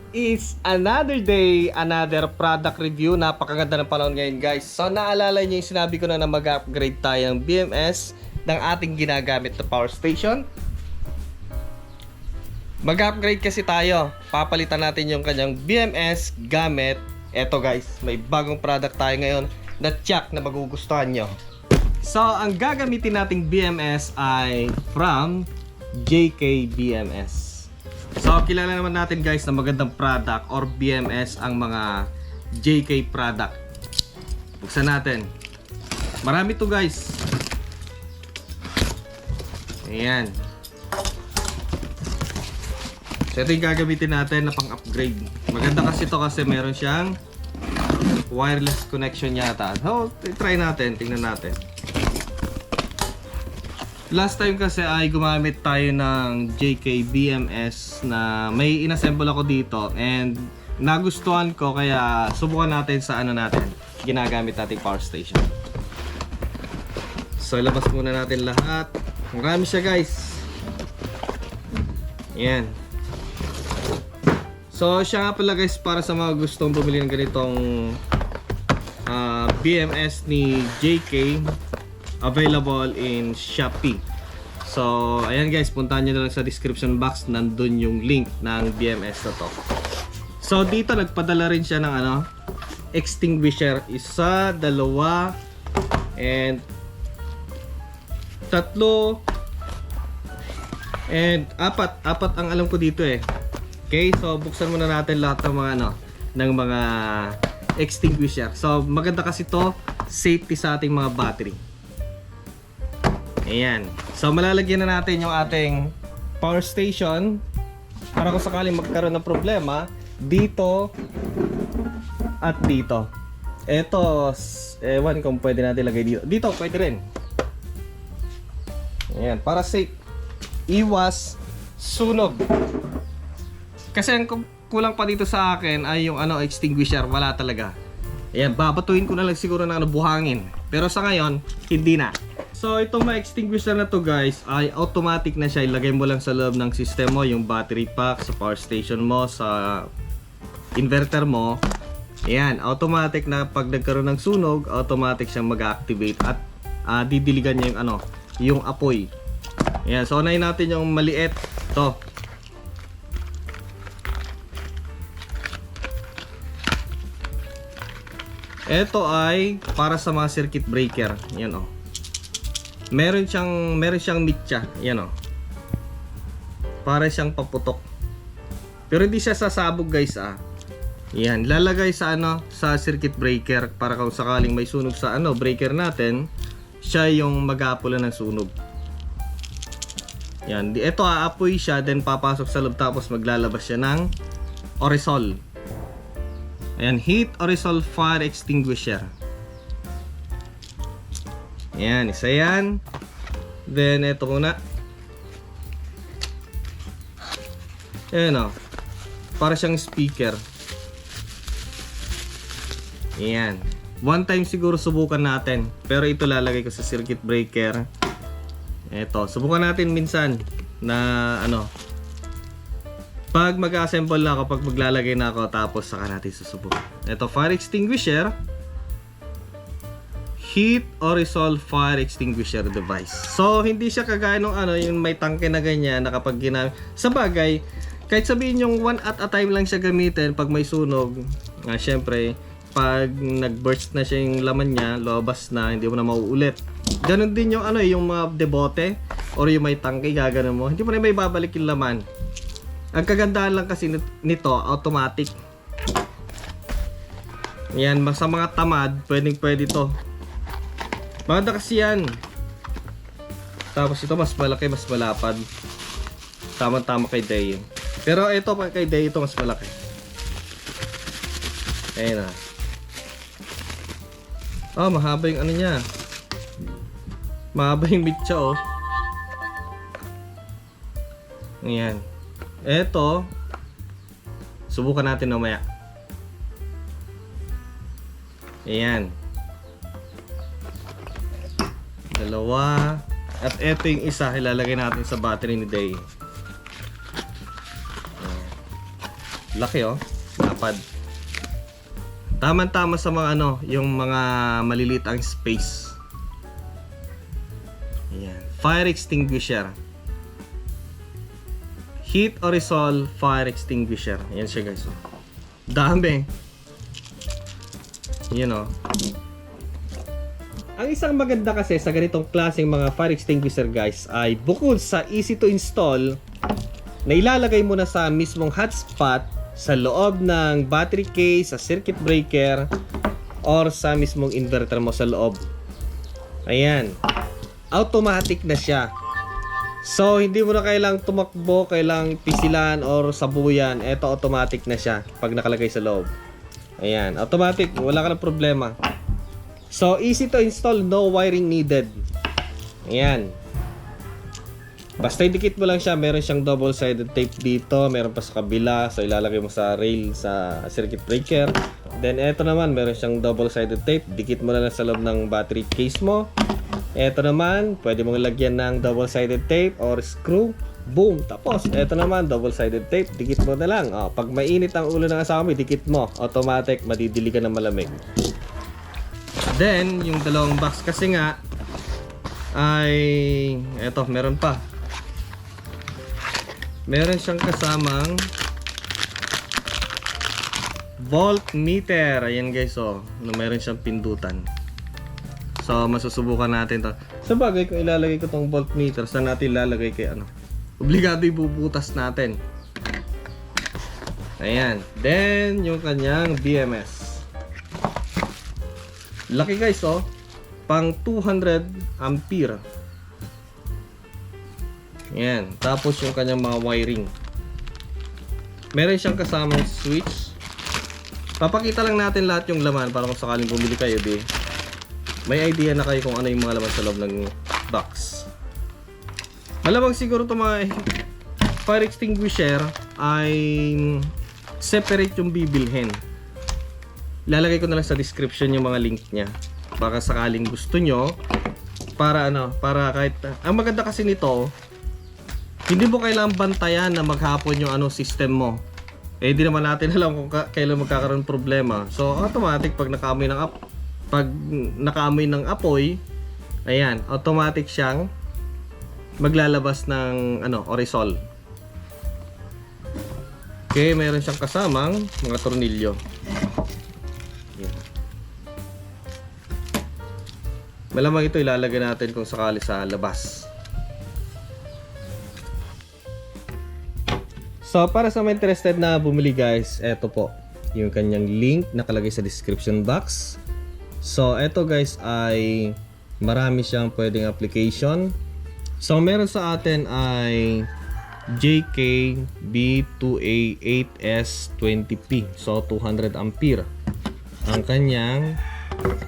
It's another day, another product review. Napakaganda ng panahon ngayon, guys. So naalala niyo yung sinabi ko na mag-upgrade tayo ng BMS ng ating ginagamit na power station. Mag-upgrade kasi tayo. Papalitan natin yung kanyang BMS gamit. Eto guys, may bagong product tayo ngayon na tiyak na magugustuhan nyo. So ang gagamitin nating BMS ay from JK BMS. So, kilala naman natin guys na magandang product or BMS ang mga JK product. Buksan natin. Marami to guys. Ayan. So, ito yung gagamitin natin na pang-upgrade. Maganda kasi to kasi meron siyang wireless connection yata. So, try natin. Tingnan natin. Last time kasi ay gumamit tayo ng JK BMS na may inassemble ako dito and nagustuhan ko kaya subukan natin sa ano natin, ginagamit nating power station. So labas muna natin lahat. Marami siya guys. Ayan. So siya nga pala guys para sa mga gustong bumili ng ganitong BMS ni JK. Available in Shopee. So, ayan guys, puntahan nyo na lang sa description box. Nandun yung link ng BMS na to. So, dito nagpadala rin siya ng ano, extinguisher. Isa, dalawa, and tatlo, and apat. Apat ang alam ko dito eh. Okay, so buksan muna natin lahat ng mga ano, ng mga extinguisher. So, maganda kasi to, safety sa ating mga battery. Ayan. So malalagyan na natin yung ating power station para kung sakaling magkaroon ng problema dito at dito. Ito, ewan kung pwede natin lagay dito. Dito, pwede rin. Ayan, para safe. Iwas sunog. Kasi ang kulang pa dito sa akin ay yung ano, extinguisher. Wala talaga. Ayan, babatuhin ko na lang siguro ng ano, buhangin. Pero sa ngayon, hindi na. So itong mga extinguisher na to guys ay automatic na siya. Ilagay mo lang sa loob ng system mo yung battery pack sa power station mo, sa inverter mo. Ayan, automatic na pag nagkaroon ng sunog, automatic siyang mag-activate at didiligan niya yung ano, yung apoy. Ayan, so unahin natin yung maliit. To. Ito ay para sa mga circuit breaker. Yan oh. Meron siyang mitya, yan oh. Para siyang paputok. Pero hindi siya sasabog guys ah. Yan, lalagay sa ano, sa circuit breaker para kung sakaling may sunog sa ano, breaker natin, siya yung mag-aapula ng sunog. Yan, ito aapoy siya, then papasok sa loob tapos maglalabas siya ng aerosol. Ayan, heat aerosol fire extinguisher. Ayan, isa yan. Then, ito muna. Ayan o. Para siyang speaker. Ayan. One time siguro subukan natin. Pero ito lalagay ko sa circuit breaker. Ito. Subukan natin minsan na ano. Pag mag-assemble na ako, pag maglalagay na ako, tapos saka natin susubukan. Ito, fire extinguisher. Heat aerosol fire extinguisher device. So hindi siya kagaya ng ano, yung may tangke na ganyan na kapag ginamit. Sa bagay, kahit sabihin yung one at a time lang siya gamitin pag may sunog, syempre pag nag-burst na siya yung laman niya, lobas na, hindi mo na mauulit. Ganon din yung ano, yung mga debote or yung may tangke, gaganon mo, hindi mo na may babalik yung laman. Ang kagandahan lang kasi nito, automatic. Yan, sa mga tamad, pwede to. Maganda kasi yan. Tapos ito mas malaki, mas malapad. Tama-tama kay Day. Pero ito kay Day, ito mas malaki. Ayun na. Oh, mahaba yung ano niya. Mahaba yung mitya oh. Ayan. Ito, subukan natin mamaya. Ayan. Dalawa. At ito yung isa, ilalagay natin sa battery ni Day. Laki oh. Lapad. Tama-tama sa mga ano, yung mga maliliit ang space. Ayan. Fire extinguisher. Heat aerosol fire extinguisher. Ayan siya guys. Oh. Dami. Yun oh. Ang isang maganda kasi sa ganitong klaseng mga fire extinguisher guys ay bukod sa easy to install, na ilalagay mo na sa mismong hotspot sa loob ng battery case, sa circuit breaker, or sa mismong inverter mo sa loob. Ayan. Automatic na siya. So, hindi mo na kailang tumakbo, kailang pisilan or sabuyan. Ito, automatic na siya pag nakalagay sa loob. Ayan. Automatic. Wala ka ng problema. So, easy to install. No wiring needed. Ayan. Basta idikit mo lang siya, meron siyang double-sided tape dito, meron pa sa kabila, so ilalagay mo sa rail sa circuit breaker. Then eto naman, meron siyang double-sided tape, dikit mo na lang sa loob ng battery case mo. Eto naman, pwede mong lagyan ng double-sided tape or screw. Boom! Tapos, eto naman, double-sided tape, dikit mo na lang. Pag mainit ang ulo ng asawa mo, dikit mo. Automatic, madidili ka ng malamig. Then, yung dalawang box kasi nga, ay, eto, meron pa. Meron siyang kasamang voltmeter. Ayan guys, oh. Meron siyang pindutan. So, masusubukan natin to. Sa bagay, kung ilalagay ko tong voltmeter, saan natin ilalagay kay ano? Obligado ibubutas natin. Ayan. Then, yung kanyang BMS. Laki guys, oh. Pang 200 ampere. Yan. Tapos yung kanyang mga wiring. Meron siyang kasamang switch. Papakita lang natin lahat yung laman para kung sakaling bumili kayo, di may idea na kayo kung ano yung mga laman sa loob ng box. Malamang siguro itong mga fire extinguisher ay separate yung bibilhin. Lalagay ko na lang sa description yung mga link niya. Baka sakaling gusto nyo, para ano, para kahit ang maganda kasi nito, hindi mo kailangang bantayan na maghapon yung ano system mo. Eh di naman natin alam kung kailan magkakaroon problema. So automatic pag nakaamoy ng apoy, ayan, automatic siyang maglalabas ng ano, aerosol. Okay, meron siyang kasamang mga tornilyo. Ayan. Malamang ito ilalagay natin kung sakali sa labas. So, para sa mga interested na bumili guys, eto po yung kanyang link nakalagay sa description box. So, eto guys ay marami siyang pwedeng application. So, meron sa atin ay JKB2A8S20P. So, 200 ampere ang kanyang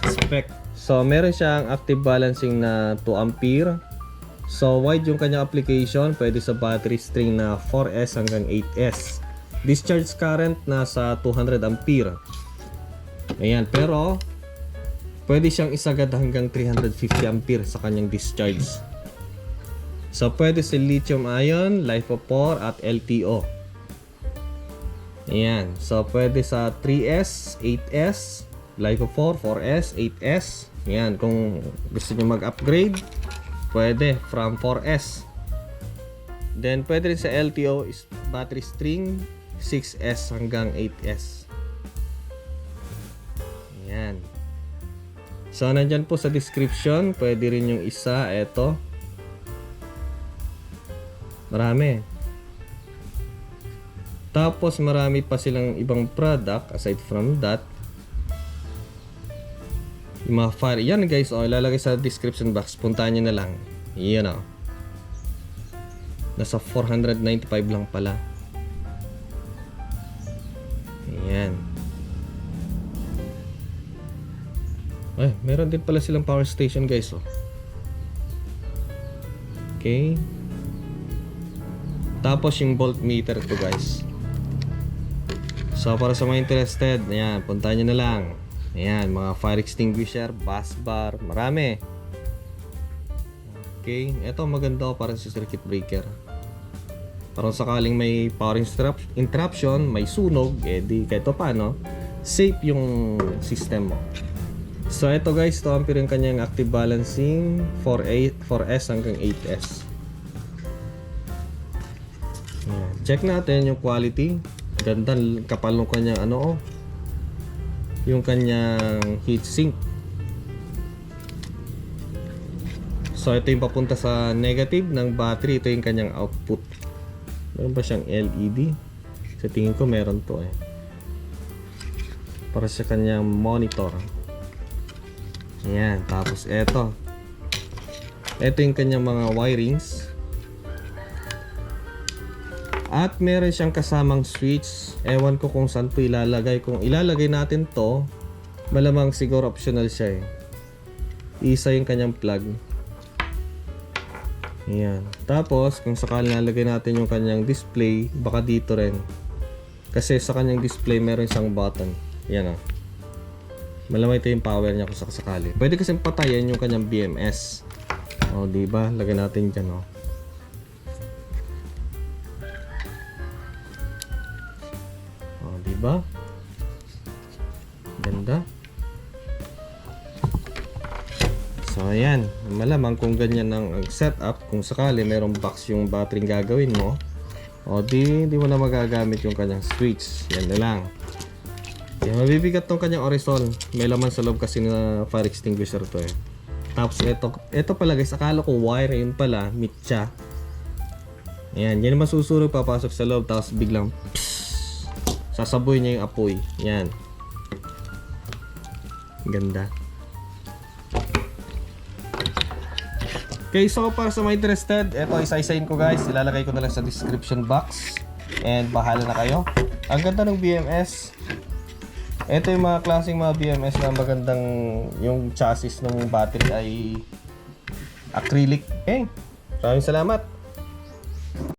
spec. So, meron siyang active balancing na 2 ampere. So, wide yung kanyang application. Pwede sa battery string na 4S hanggang 8S. Discharge current nasa 200 ampere. Ayan, pero pwede siyang isagad hanggang 350 ampere sa kanyang discharge. So, pwede sa lithium ion, LiFePO4 at LTO. Ayan. So, pwede sa 3S, 8S, LiFePO4, 4S, 8S. Ayan. Kung gusto nyo mag-upgrade, pwede from 4S. Then pwede rin sa LTO is battery string 6S hanggang 8S. Ayan. So nandyan po sa description. Pwede rin yung isa. Eto. Marami. Tapos marami pa silang ibang product aside from that. Yung mga fire, yan guys, ilalagay sa description box. Puntahan nyo na lang. Yan o. Nasa 495 lang pala. Ayan. Ay, meron din pala silang power station guys. Okay. Tapos yung voltmeter to guys. So para sa mga interested, ayan, puntahan nyo na lang. Ayan, mga fire extinguisher, bus bar, marami. Okay, ito maganda para sa circuit breaker. Para sakaling may power interruption, may sunog, di kahit paano, safe yung system mo. So ito guys, ito ampere yung kanyang active balancing 4S hanggang 8S. Ayan. Check natin yung quality. Ganda, kapal ng kanyang yung kanyang heatsink. So ito yung papunta sa negative ng battery, ito yung kanyang output. Meron ba siyang LED? Sa tingin ko meron to para sa kanyang monitor. Ayan, tapos ito yung kanyang mga wirings. At meron siyang kasamang switch. Ewan ko kung saan to ilalagay. Kung ilalagay natin to, malamang siguro optional siya Isa yung kanyang plug. Ayan. Tapos, kung sakali nalagay natin yung kanyang display, baka dito rin. Kasi sa kanyang display, meron isang button. Ayan Malamang ito yung power niya kung sakali. Pwede kasi patayin yung kanyang BMS. Diba? Lagay natin dyan, diba? Ganda. So ayan, malamang kung ganyan ang setup, kung sakali merong box yung battery gagawin mo, di mo na magagamit yung kanyang switch. Yan na lang. Yan, mabibigat tong kanyang Orisol. May laman sa loob kasi na fire extinguisher to Tapos ito pala guys, akala ko wire, yun pala mitya. Ayan, yan naman susunod papasok sa loob, tapos biglang sasaboy niya yung apoy. Yan. Ganda. Okay, so para sa mga interested, ito isa-isain ko guys. Ilalagay ko na lang sa description box. And bahala na kayo. Ang ganda ng BMS. Ito yung mga klaseng mga BMS na magandang yung chassis ng battery ay acrylic. Okay, maraming salamat.